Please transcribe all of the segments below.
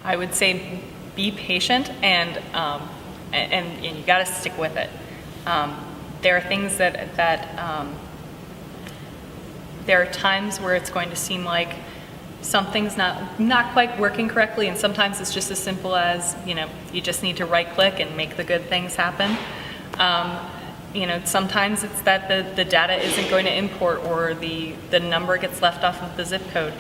I would say be patient and you got to stick with it. There are things that there are times where it's going to seem like something's not quite working correctly, and sometimes it's just as simple as, you just need to right click and make the good things happen. Sometimes it's that the data isn't going to import, or the number gets left off of the zip code.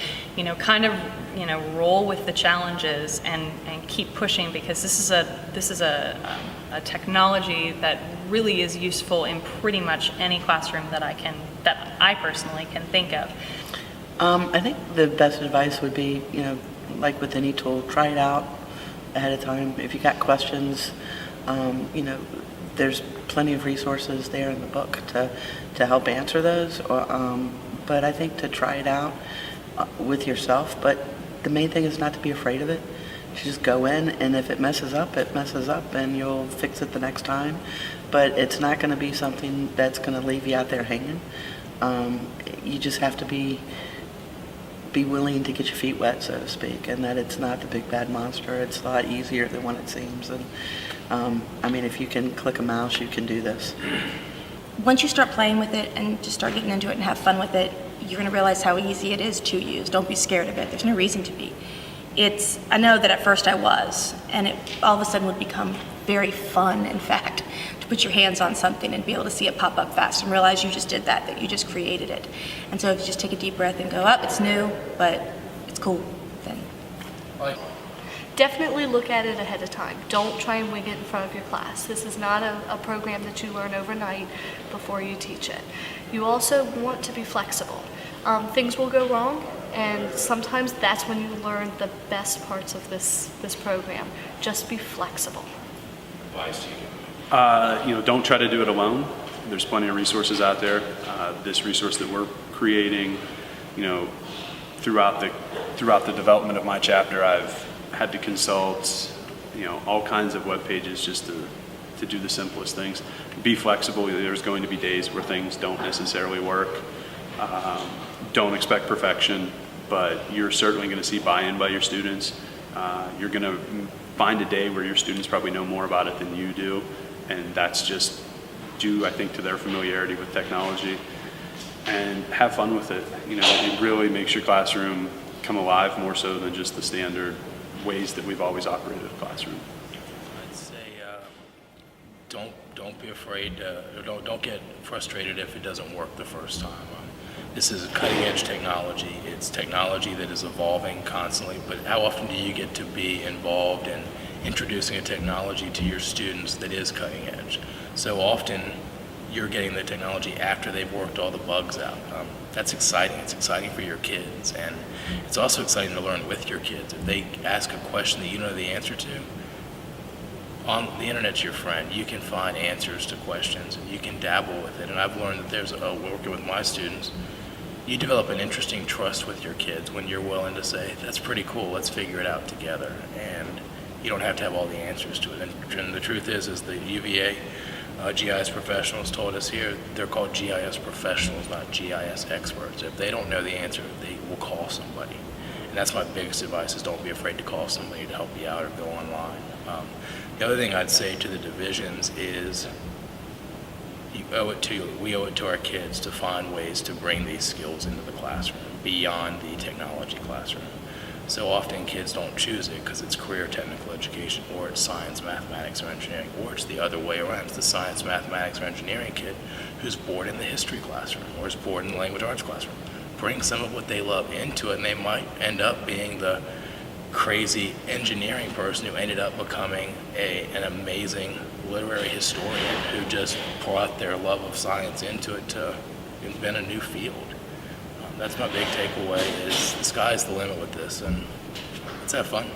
Roll with the challenges and keep pushing, because this is a technology that really is useful in pretty much any classroom that I personally can think of. I think the best advice would be, like with any tool, try it out ahead of time. If you got questions, there's plenty of resources there in the book to help answer those. But I think to try it out with yourself. But the main thing is not to be afraid of it. Just go in, and if it messes up, and you'll fix it the next time. But it's not going to be something that's going to leave you out there hanging. You just have to be willing to get your feet wet, so to speak, and that it's not the big bad monster. It's a lot easier than what it seems. And if you can click a mouse, you can do this. Once you start playing with it and just start getting into it and have fun with it, you're going to realize how easy it is to use. Don't be scared of it. There's no reason to be. I know that at first I was, and it all of a sudden would become very fun, in fact, to put your hands on something and be able to see it pop up fast and realize you just did that you just created it. And so if you just take a deep breath and go, it's new, but it's cool, then. Definitely look at it ahead of time. Don't try and wing it in front of your class. This is not a program that you learn overnight before you teach it. You also want to be flexible. Things will go wrong, and sometimes that's when you learn the best parts of this program. Just be flexible. Don't try to do it alone. There's plenty of resources out there. This resource that we're creating, throughout the development of my chapter, I've had to consult, all kinds of web pages just to do the simplest things. Be flexible. There's going to be days where things don't necessarily work. Don't expect perfection, but you're certainly going to see buy-in by your students. You're going to find a day where your students probably know more about it than you do, and that's just due, I think, to their familiarity with technology. And have fun with it. It really makes your classroom come alive, more so than just the standard ways that we've always operated a classroom. I'd say don't be afraid, or don't get frustrated if it doesn't work the first time. This is cutting edge technology. It's technology that is evolving constantly, but how often do you get to be involved in introducing a technology to your students that is cutting edge? So often you're getting the technology after they've worked all the bugs out. That's exciting. It's exciting for your kids, and it's also exciting to learn with your kids. If they ask a question that you know the answer to, on the internet's your friend. You can find answers to questions, and you can dabble with it. And I've learned that working with my students, you develop an interesting trust with your kids when you're willing to say, that's pretty cool, let's figure it out together. And you don't have to have all the answers to it. And the truth is the UVA GIS professionals told us here, they're called GIS professionals, not GIS experts. If they don't know the answer, they will call somebody. And that's my biggest advice, is don't be afraid to call somebody to help you out or go online. The other thing I'd say to the divisions is we owe it to our kids to find ways to bring these skills into the classroom beyond the technology classroom. So often kids don't choose it because it's career technical education, or it's science, mathematics, or engineering, or it's the other way around. It's the science, mathematics, or engineering kid who's bored in the history classroom or is bored in the language arts classroom. Bring some of what they love into it, and they might end up being the crazy engineering person who ended up becoming an amazing literary historian who just brought their love of science into it to invent a new field. That's my big takeaway, is the sky's the limit with this, and let's have fun.